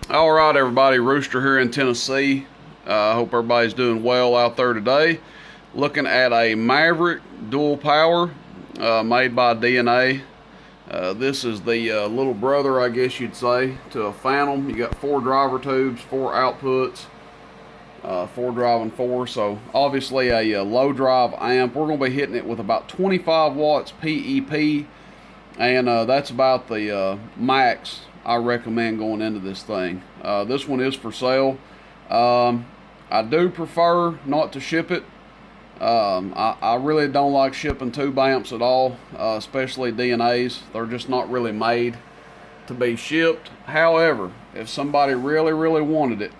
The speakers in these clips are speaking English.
All right, everybody, Rooster here in Tennessee. I hope everybody's doing well out there today. Looking at a Maverick dual power made by DNA. This is the little brother, I guess you'd say, to a Phantom. You got 4 driver tubes, 4 outputs, 4 driving 4. So obviously a low drive amp. We're going to be hitting it with about 25 watts PEP, and that's about the max I recommend going into this thing. This one is for sale. I do prefer not to ship it. I really don't like shipping tube amps at all, especially DNAs. They're just not really made to be shipped. However, if somebody really wanted it,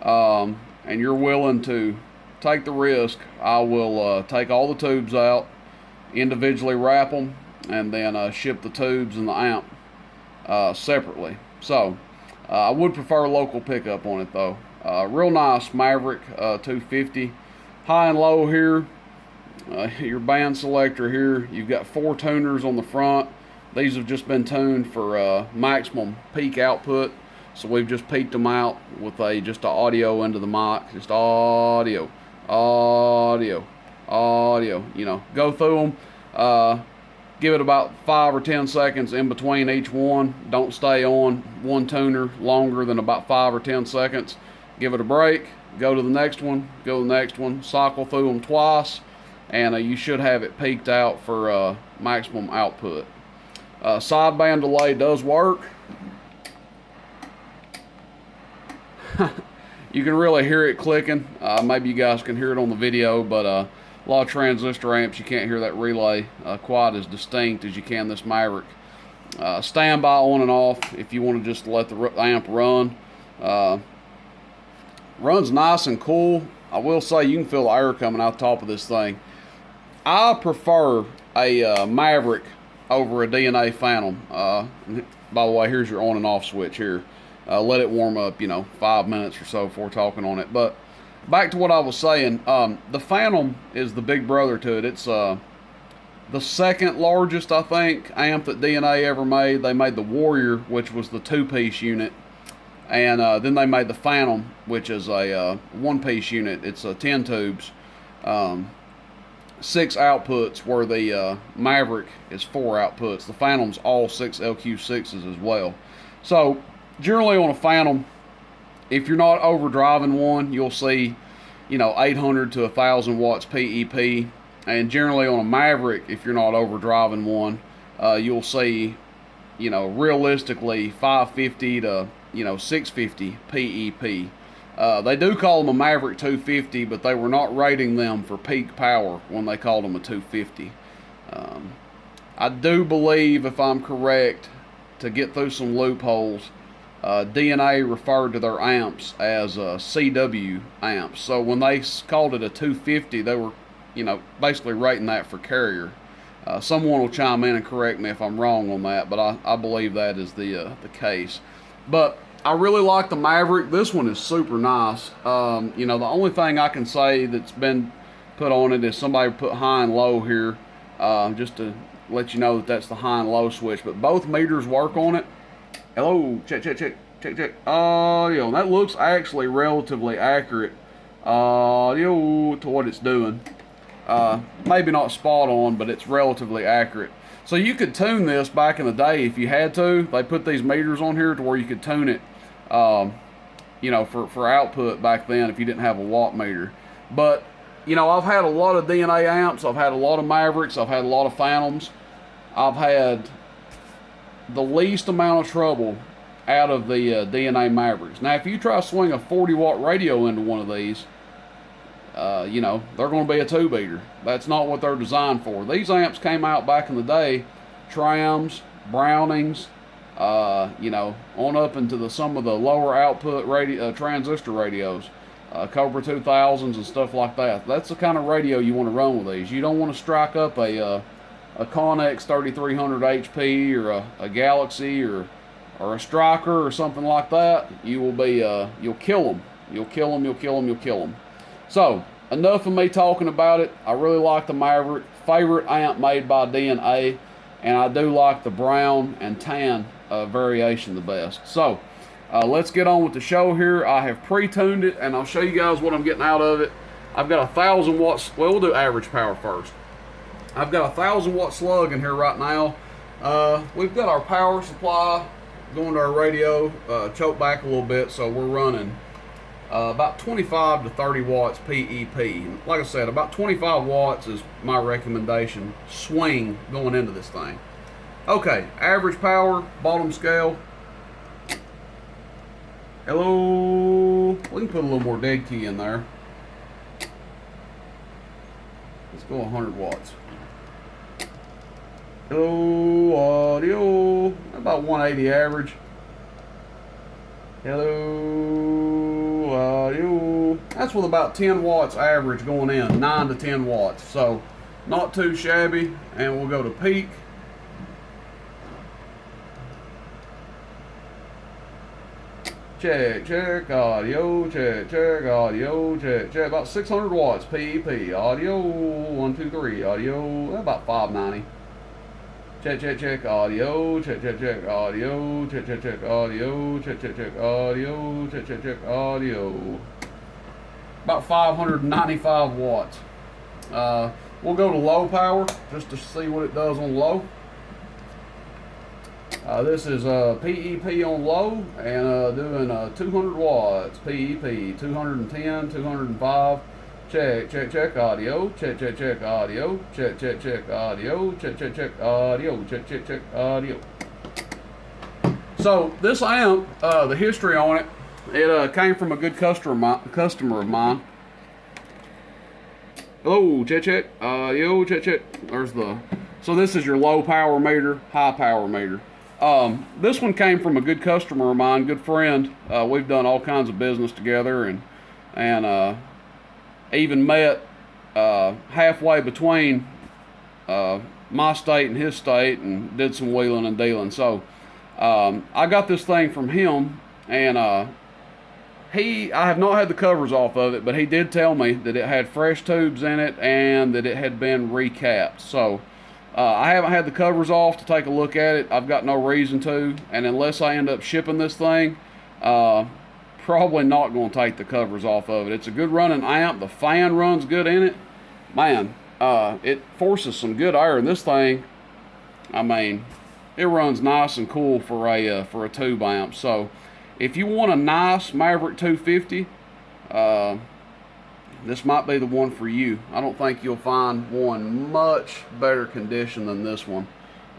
and you're willing to take the risk, I will take all the tubes out, individually wrap them, and then ship the tubes and the amp separately. So I would prefer local pickup on it though. Real nice Maverick 250. High and low here. Your band selector here. You've got 4 tuners on the front. These have just been tuned for maximum peak output. So we've just peaked them out with just an audio into the mic. Just audio. You know, go through them. Give it about 5 or 10 seconds in between each one. Don't stay on one tuner longer than about 5 or 10 seconds. Give it a break, go to the next one, go to the next one, cycle through them twice, and you should have it peaked out for maximum output. Sideband delay does work. You can really hear it clicking. Maybe you guys can hear it on the video, but a lot of transistor amps, you can't hear that relay quite as distinct as you can this Maverick. Standby on and off if you want to just let the amp run. Runs nice and cool. I will say you can feel the air coming out the top of this thing. I prefer a Maverick over a DNA Phantom. By the way, here's your on and off switch here. Let it warm up, 5 minutes or so before talking on it. But back to what I was saying, the Phantom is the big brother to it. It's the second largest, I think, amp that DNA ever made. They made the Warrior, which was the 2-piece unit, and then they made the Phantom, which is a 1-piece unit. It's 10 tubes, 6 outputs, where the Maverick is 4 outputs. The Phantom's all 6 LQ6s as well. So generally on a Phantom, if you're not overdriving one, you'll see, 800 to 1,000 watts PEP. And generally on a Maverick, if you're not overdriving one, you'll see, realistically 550 to, 650 PEP. They do call them a Maverick 250, but they were not rating them for peak power when they called them a 250. I do believe, if I'm correct, to get through some loopholes, DNA referred to their amps as CW amps. So when they called it a 250, they were, basically rating that for carrier. Someone will chime in and correct me if I'm wrong on that, but I believe that is the case. But I really like the Maverick. This one is super nice. The only thing I can say that's been put on it is somebody put high and low here, just to let you know that that's the high and low switch. But both meters work on it. Hello, check. That looks actually relatively accurate to what it's doing. Maybe not spot on, but it's relatively accurate. So you could tune this back in the day if you had to. They put these meters on here to where you could tune it, for output back then if you didn't have a watt meter. But, I've had a lot of DNA amps. I've had a lot of Mavericks. I've had a lot of Phantoms. I've had the least amount of trouble out of the DNA Mavericks. Now, if you try to swing a 40-watt radio into one of these, they're going to be a tube eater. That's not what they're designed for. These amps came out back in the day, Trams, Brownings, on up into some of the lower output transistor radios, Cobra 2000s and stuff like that. That's the kind of radio you want to run with these. You don't want to strike up a Connex 3300 HP or a Galaxy or a Striker or something like that. You will be you'll kill them. You'll kill them. So, enough of me talking about it. I really like the Maverick. Favorite amp made by DNA. And I do like the brown and tan variation the best. So, Let's get on with the show here. I have pre-tuned it, and I'll show you guys what I'm getting out of it. I've got 1,000 watts. Well, we'll do average power first. I've got 1,000 watt slug in here right now. We've got our power supply going to our radio, choked back a little bit, so we're running about 25 to 30 watts PEP. Like I said, about 25 watts is my recommendation swing going into this thing. Okay, average power, bottom scale. Hello. We can put a little more dead key in there. Let's go 100 watts. Hello, audio. About 180 average. Hello, audio. That's with about 10 watts average going in, 9 to 10 watts. So, not too shabby. And we'll go to peak. Check, audio, check, audio, check. About 600 watts, PEP, audio, 1, 2, 3, audio, about 590. Check, audio, check, audio, check, audio, check, audio, check, audio. About 595 watts. We'll go to low power, just to see what it does on low. This is PEP on low and doing 200 watts PEP, 210, 205. Check audio, check audio, check audio, check audio, check audio. So this amp, the history on it, it came from a good customer of mine. Oh, check audio, check. There's the. So this is your low power meter, high power meter. This one came from a good customer of mine, good friend. We've done all kinds of business together, and even met halfway between my state and his state, and did some wheeling and dealing. So I got this thing from him, and I have not had the covers off of it, but he did tell me that it had fresh tubes in it and that it had been recapped. So I haven't had the covers off to take a look at it. I've got no reason to, and unless I end up shipping this thing, probably not going to take the covers off of it. It's a good running amp. The fan runs good in it. Man, it forces some good air in this thing. I mean, it runs nice and cool for a tube amp. So if you want a nice Maverick 250, this might be the one for you. I don't think you'll find one much better condition than this one.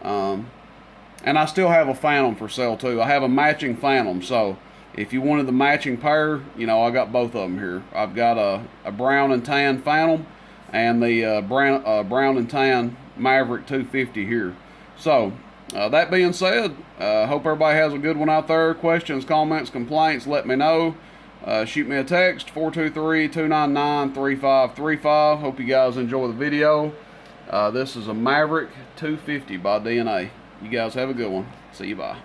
And I still have a Phantom for sale too. I have a matching Phantom, so if you wanted the matching pair, you know, I got both of them here. I've got a brown and tan Phantom and the brown and tan Maverick 250 here. So that being said, hope everybody has a good one out there. Questions, comments, complaints, let me know. Shoot me a text, 423-299-3535. Hope you guys enjoy the video. This is a Maverick 250 by DNA. You guys have a good one. See you, bye.